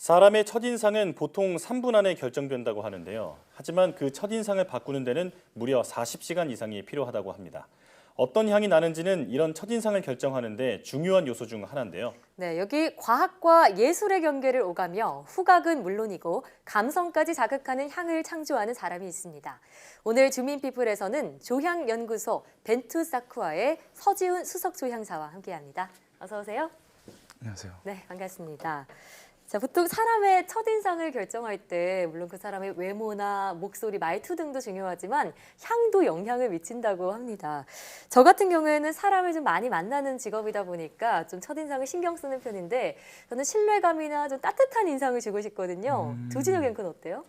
사람의 첫인상은 보통 3분 안에 결정된다고 하는데요. 하지만 그 첫인상을 바꾸는 데는 무려 40시간 이상이 필요하다고 합니다. 어떤 향이 나는지는 이런 첫인상을 결정하는 데 중요한 요소 중 하나인데요. 네, 여기 과학과 예술의 경계를 오가며 후각은 물론이고 감성까지 자극하는 향을 창조하는 사람이 있습니다. 오늘 주민피플에서는 조향연구소 벤투사쿠아의 서지훈 수석조향사와 함께합니다. 어서 오세요. 안녕하세요. 네, 반갑습니다. 자, 보통 사람의 첫인상을 결정할 때 물론 그 사람의 외모나 목소리, 말투 등도 중요하지만 향도 영향을 미친다고 합니다. 저 같은 경우에는 사람을 좀 많이 만나는 직업이다 보니까 좀 첫인상을 신경 쓰는 편인데 저는 신뢰감이나 좀 따뜻한 인상을 주고 싶거든요. 조진혁 앵커는 어때요?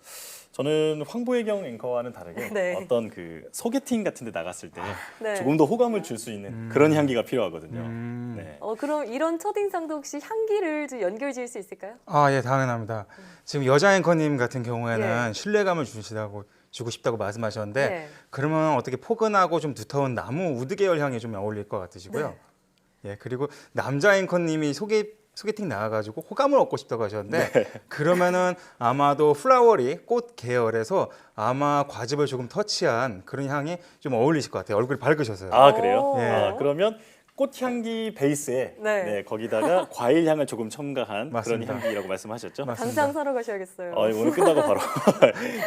저는 황보혜경 앵커와는 다르게 네. 어떤 그 소개팅 같은 데 나갔을 때 네. 조금 더 호감을 줄 수 있는 그런 향기가 필요하거든요. 네. 그럼 이런 첫인상도 혹시 향기를 좀 연결 지을 수 있을까요? 예, 당연합니다. 지금 여자 앵커님 같은 경우에는 예. 신뢰감을 주고 싶다고 말씀하셨는데 네. 그러면 어떻게 포근하고 좀 두터운 나무 우드 계열 향이 좀 어울릴 것 같으시고요. 예, 그리고 남자 앵커님이 소개팅 나와가지고 호감을 얻고 싶다고 하셨는데 그러면은 아마도 플라워리 꽃 계열에서 아마 과즙을 조금 터치한 그런 향이 좀 어울리실 것 같아요. 얼굴이 밝으셔서요. 아, 그래요? 오. 아, 그러면 꽃향기 베이스에 네. 네, 거기다가 과일 향을 조금 첨가한 맞습니다. 그런 향기라고 말씀하셨죠? 맞습니다. 당장 사러 가셔야겠어요. 오늘 끝나고 바로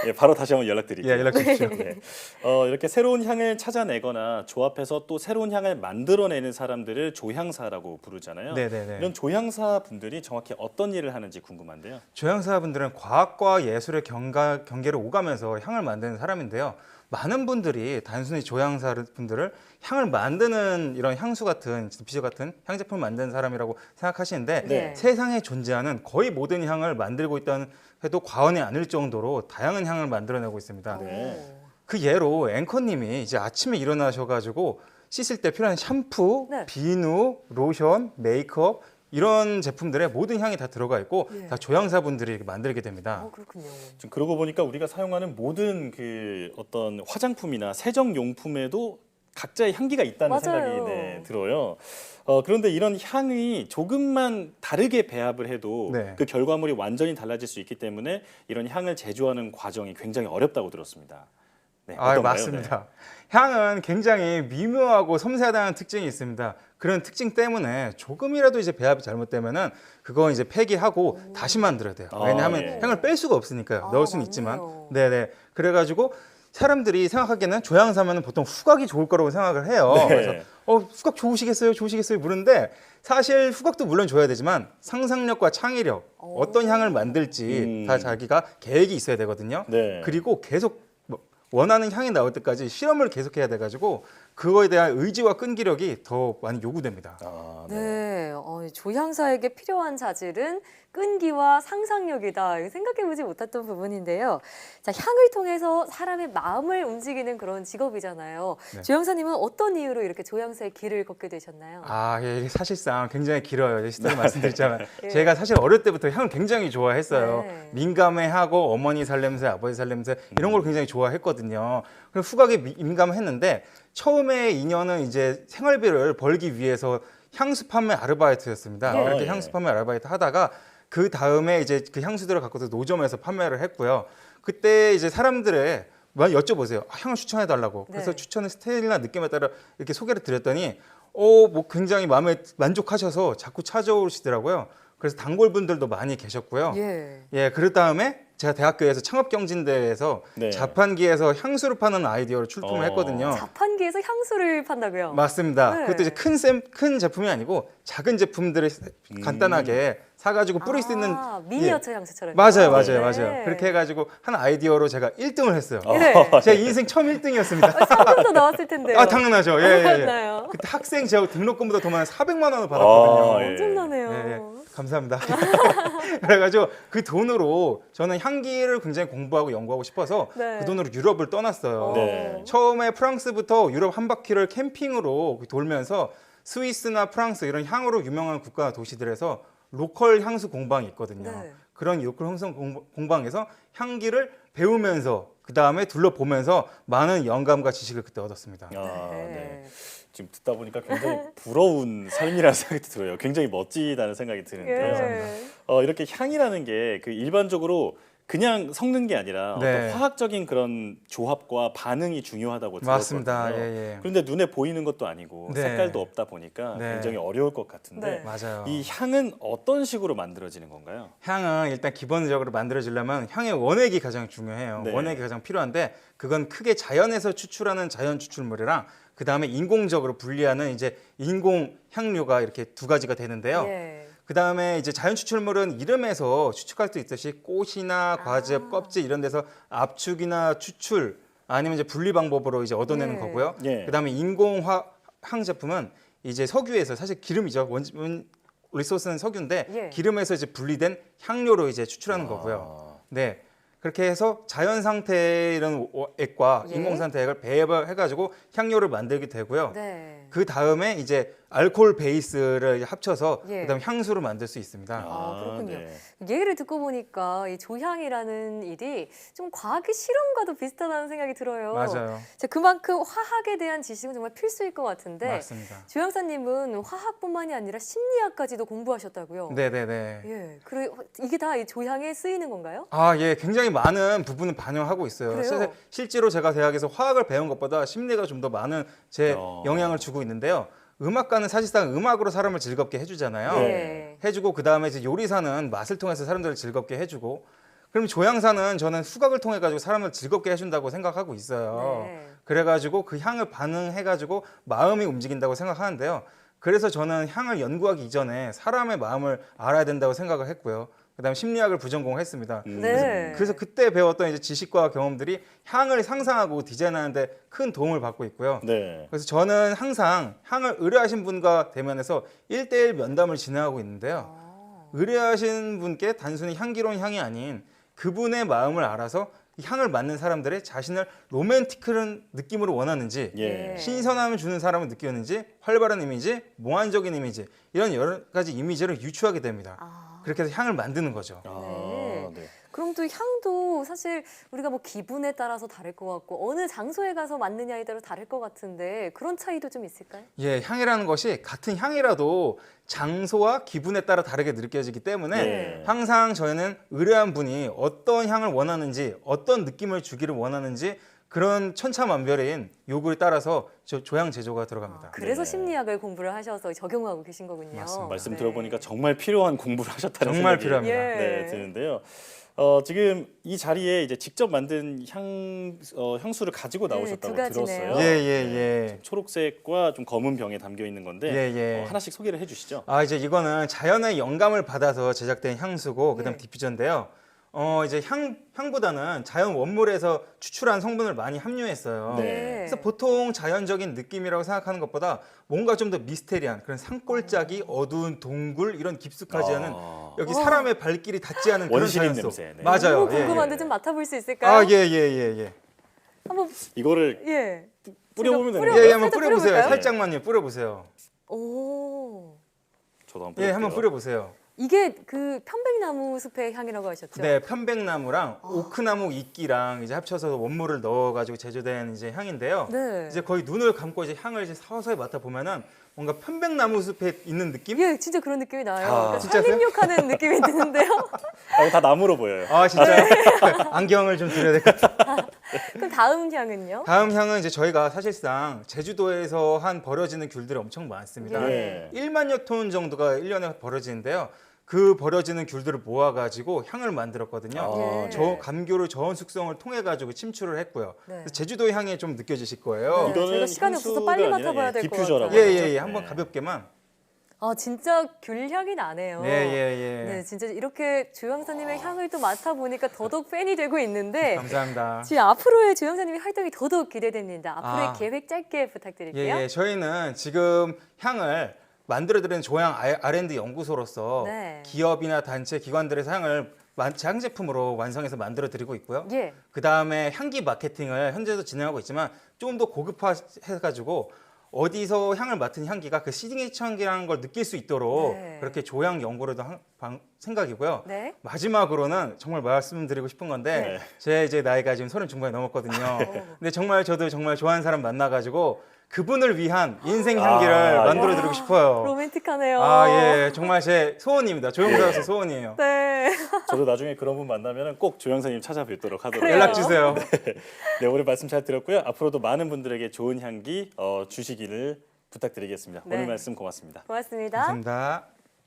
예, 바로 다시 한번 연락드릴게요. 예, 연락 주십시오. 네. 이렇게 새로운 향을 찾아내거나 조합해서 또 새로운 향을 만들어내는 사람들을 조향사라고 부르잖아요. 네네네. 이런 조향사 분들이 정확히 어떤 일을 하는지 궁금한데요. 조향사분들은 과학과 예술의 경계를 오가면서 향을 만드는 사람인데요. 많은 분들이 단순히 조향사분들을 향을 만드는 이런 향수 같은 비주 같은 향 제품을 만드는 사람이라고 생각하시는데 네. 세상에 존재하는 거의 모든 향을 만들고 있다는 해도 과언이 아닐 정도로 다양한 향을 만들어내고 있습니다. 네. 그 예로 앵커님이 이제 아침에 일어나셔가지고 씻을 때 필요한 샴푸, 네. 비누, 로션, 메이크업 이런 제품들에 모든 향이 다 들어가 있고 예. 다 조향사분들이 만들게 됩니다. 그렇군요. 지금 그러고 보니까 우리가 사용하는 모든 그 어떤 화장품이나 세정 용품에도 각자의 향기가 있다는 맞아요. 생각이 들어요. 그런데 이런 향이 조금만 다르게 배합을 해도 네. 그 결과물이 완전히 달라질 수 있기 때문에 이런 향을 제조하는 과정이 굉장히 어렵다고 들었습니다. 네, 어떤가요? 맞습니다. 향은 굉장히 미묘하고 섬세하다는 특징이 있습니다. 그런 특징 때문에 조금이라도 이제 배합이 잘못되면은 그건 이제 폐기하고 다시 만들어야 돼요. 왜냐하면 네. 향을 뺄 수가 없으니까요. 넣을 수는 맞네요. 있지만, 네네. 그래가지고 사람들이 생각하기에는 조향사면은 보통 후각이 좋을 거라고 생각을 해요. 네. 그래서 후각 좋으시겠어요? 좋으시겠어요? 물은데 사실 후각도 물론 줘야 되지만 상상력과 창의력, 어떤 향을 만들지 다 자기가 계획이 있어야 되거든요. 네. 그리고 계속 원하는 향이 나올 때까지 실험을 계속해야 돼가지고 그거에 대한 의지와 끈기력이 더 많이 요구됩니다. 네, 조향사에게 필요한 자질은 끈기와 상상력이다. 생각해보지 못했던 부분인데요. 자, 향을 통해서 사람의 마음을 움직이는 그런 직업이잖아요. 네. 조향사님은 어떤 이유로 이렇게 조향사의 길을 걷게 되셨나요? 이게 사실상 굉장히 길어요. 스토리 말씀드리자면 예. 제가 사실 어릴 때부터 향을 굉장히 좋아했어요. 네. 민감해하고 어머니 살냄새, 아버지 살냄새 이런 걸 굉장히 좋아했거든요. 그래서 후각에 민감했는데 처음에 2년은 이제 생활비를 벌기 위해서 향수 판매 아르바이트였습니다. 예. 그렇게 예. 향수 판매 아르바이트 하다가 그 다음에 이제 그 향수들을 갖고서 노점에서 판매를 했고요. 그때 이제 사람들의 많이 여쭤보세요. 향을 추천해 달라고. 그래서 네. 추천의 스타일이나 느낌에 따라 이렇게 소개를 드렸더니 뭐 굉장히 마음에 만족하셔서 자꾸 찾아오시더라고요. 그래서 단골분들도 많이 계셨고요. 예. 그 다음에 제가 대학교에서 창업경진대회에서 네. 자판기에서 향수를 파는 아이디어를 출품을 했거든요. 자판기에서 향수를 판다고요? 맞습니다. 네. 그것도 이제 큰 제품이 아니고 작은 제품들을 간단하게 사가지고 뿌릴 수 있는 미니어처 향수처럼. 맞아요. 네. 그렇게 해가지고 한 아이디어로 제가 1등을 했어요. 네. 제 인생 처음 1등이었습니다. 상금도 나왔을 텐데요. 당연하죠. 맞나요? 그때 학생 제가 등록금보다 더 많은 400만 원을 받았거든요. 예. 엄청나네요. 감사합니다. 그래가지고 그 돈으로 저는 향기를 굉장히 공부하고 연구하고 싶어서 네. 그 돈으로 유럽을 떠났어요. 네. 처음에 프랑스부터 유럽 한 바퀴를 캠핑으로 돌면서 스위스나 프랑스 이런 향으로 유명한 국가 도시들에서 로컬 향수 공방이 있거든요. 네. 그런 로컬 향수 공방에서 향기를 배우면서 그 다음에 둘러보면서 많은 영감과 지식을 그때 얻었습니다. 네. 지금 듣다 보니까 굉장히 부러운 삶이라는 생각이 들어요. 굉장히 멋지다는 생각이 드는데요. 이렇게 향이라는 게 그 일반적으로 그냥 섞는 게 아니라 네. 어떤 화학적인 그런 조합과 반응이 중요하다고 들었거든요. 맞습니다. 예, 예. 그런데 눈에 보이는 것도 아니고 네. 색깔도 없다 보니까 네. 굉장히 어려울 것 같은데 네. 맞아요. 이 향은 어떤 식으로 만들어지는 건가요? 향은 일단 기본적으로 만들어지려면 향의 원액이 가장 중요해요. 네. 원액이 가장 필요한데 그건 크게 자연에서 추출하는 자연 추출물이랑 그 다음에 인공적으로 분리하는 이제 인공 향료가 이렇게 두 가지가 되는데요. 예. 그 다음에 이제 자연 추출물은 이름에서 추측할 수 있듯이 꽃이나 과즙, 아. 껍질 이런 데서 압축이나 추출 아니면 이제 분리 방법으로 이제 얻어내는 네. 거고요. 예. 그 다음에 인공황 제품은 이제 석유에서 사실 기름이죠. 리소스는 석유인데 예. 기름에서 이제 분리된 향료로 이제 추출하는 거고요. 네. 그렇게 해서 자연 상태의 이런 액과 예. 인공 상태 액을 배합해가지고 향료를 만들게 되고요. 네. 그 다음에 이제 알코올 베이스를 합쳐서 예. 그다음 향수를 만들 수 있습니다. 아, 그렇군요. 네. 얘기를 듣고 보니까 이 조향이라는 일이 좀 과학의 실험과도 비슷하다는 생각이 들어요. 맞아요. 자, 그만큼 화학에 대한 지식은 정말 필수일 것 같은데 맞습니다. 조향사님은 화학뿐만이 아니라 심리학까지도 공부하셨다고요? 네네네. 예, 그리고 이게 다 이 조향에 쓰이는 건가요? 아, 예, 굉장히 많은 부분을 반영하고 있어요. 그래요? 실제로 제가 대학에서 화학을 배운 것보다 심리가 좀 더 많은 제 어. 영향을 주고 있는데요. 음악가는 사실상 음악으로 사람을 즐겁게 해주잖아요. 네. 해주고 그 다음에 이제 요리사는 맛을 통해서 사람들을 즐겁게 해주고, 그럼 조향사는 저는 후각을 통해 가지고 사람을 즐겁게 해준다고 생각하고 있어요. 네. 그래가지고 그 향을 반응해가지고 마음이 움직인다고 생각하는데요. 그래서 저는 향을 연구하기 이전에 사람의 마음을 알아야 된다고 생각을 했고요. 그다음에 심리학을 부전공했습니다. 네. 그래서 그때 배웠던 이제 지식과 경험들이 향을 상상하고 디자인하는데 큰 도움을 받고 있고요. 네. 그래서 저는 항상 향을 의뢰하신 분과 대면해서 1대1 면담을 진행하고 있는데요. 아, 의뢰하신 분께 단순히 향기로운 향이 아닌 그분의 마음을 알아서 이 향을 맡는 사람들의 자신을 로맨틱한 느낌으로 원하는지, 예. 신선함을 주는 사람을 느끼는지, 활발한 이미지, 몽환적인 이미지, 이런 여러 가지 이미지를 유추하게 됩니다. 아. 그렇게 해서 향을 만드는 거죠. 아, 네. 그럼 또 향도 사실 우리가 뭐 기분에 따라서 다를 것 같고 어느 장소에 가서 맡느냐에 따라 다를 것 같은데 그런 차이도 좀 있을까요? 예, 향이라는 것이 같은 향이라도 장소와 기분에 따라 다르게 느껴지기 때문에 네. 항상 저희는 의뢰한 분이 어떤 향을 원하는지, 어떤 느낌을 주기를 원하는지 그런 천차만별인 요구에 따라서 조향 제조가 들어갑니다. 그래서 네. 심리학을 공부를 하셔서 적용하고 계신 거군요. 맞습니다. 말씀 네. 들어보니까 정말 필요한 공부를 하셨다는 정말 생각이 필요합니다. 예. 네, 드는데요. 지금 이 자리에 이제 직접 만든 향수를 가지고 나오셨다고 두 가지네요. 들었어요. 예, 예, 예. 초록색과 좀 검은 병에 담겨 있는 건데 예, 예. 하나씩 소개를 해주시죠. 아, 이제 이거는 자연의 영감을 받아서 제작된 향수고 그다음 예. 디퓨저인데요. 이제 향보다는 자연 원물에서 추출한 성분을 많이 함유했어요. 네. 그래서 보통 자연적인 느낌이라고 생각하는 것보다 뭔가 좀 더 미스테리한 그런 산골짜기, 어두운 동굴 이런 깊숙하지 않은 여기 사람의 발길이 닿지 않은 그런 원시림 자연속. 냄새, 네. 맞아요. 너무 예, 궁금한데 예. 좀 맡아볼 수 있을까요? 아, 예, 예, 예, 예. 한번 이거를 예. 뿌려보면 제가 되는 예, 예, 거예요? 한번 살짝 뿌려보세요. 뿌려볼까요? 살짝만요. 뿌려보세요. 오. 저도 한번 예, 뿌려볼게요. 한번 뿌려보세요. 이게 그 편백나무 숲의 향이라고 하셨죠? 네, 편백나무랑 오크나무 이끼랑 이제 합쳐서 원물을 넣어가지고 제조된 이제 향인데요. 네. 이제 거의 눈을 감고 이제 향을 이제 서서히 맡아 보면은 뭔가 편백나무 숲에 있는 느낌? 예, 진짜 그런 느낌이 나요. 아, 그러니까 진짜요? 산림욕하는 느낌이 드는데요. 다 나무로 보여요. 아, 진짜요? 안경을 좀 드려야 될 것 같아요. 그럼 다음 향은요? 다음 향은 이제 저희가 사실상 제주도에서 한 버려지는 귤들이 엄청 많습니다. 네. 1만여 톤 정도가 1년에 버려지는데요. 그 버려지는 귤들을 모아가지고 향을 만들었거든요. 아, 예. 저 감귤을 저온 숙성을 통해 가지고 침출을 했고요. 네. 그래서 제주도의 향이 좀 느껴지실 거예요. 네. 저희가 시간이 없어서 향수가 빨리 아니라 맡아봐야 될것 디퓨저라고 같아요. 예예예, 하죠. 한번 네. 가볍게만. 아, 진짜 귤 향이 나네요. 예예예. 네, 진짜 이렇게 조영사님의 향을 또 맡아보니까 더더욱 팬이 되고 있는데 감사합니다. 지금 앞으로의 조영사님의 활동이 더더욱 기대됩니다. 앞으로의 아. 계획 짧게 부탁드릴게요. 예예, 저희는 지금 향을 만들어드리는 조향 R&D 연구소로서 네. 기업이나 단체, 기관들에서 향을 제향 제품으로 완성해서 만들어드리고 있고요. 예. 그 다음에 향기 마케팅을 현재도 진행하고 있지만 좀 더 고급화해가지고 어디서 향을 맡은 향기가 그 시그니처 향기라는 걸 느낄 수 있도록 네. 그렇게 조향 연구로도 생각이고요. 네. 마지막으로는 정말 말씀드리고 싶은 건데 네. 제 이제 나이가 지금 30 중반이 넘었거든요. 근데 정말 저도 정말 좋아하는 사람 만나가지고 그분을 위한 인생 향기를 만들어 드리고 싶어요. 로맨틱하네요. 아, 예, 정말 제 소원입니다. 조영사로서 소원이에요. 네. 저도 나중에 그런 분 만나면 꼭 조영사님 찾아뵙도록 하도록 그래요. 연락 주세요. 네, 오늘 말씀 잘 들었고요. 앞으로도 많은 분들에게 좋은 향기 주시기를 부탁드리겠습니다. 네. 오늘 말씀 고맙습니다. 고맙습니다. 감사합니다.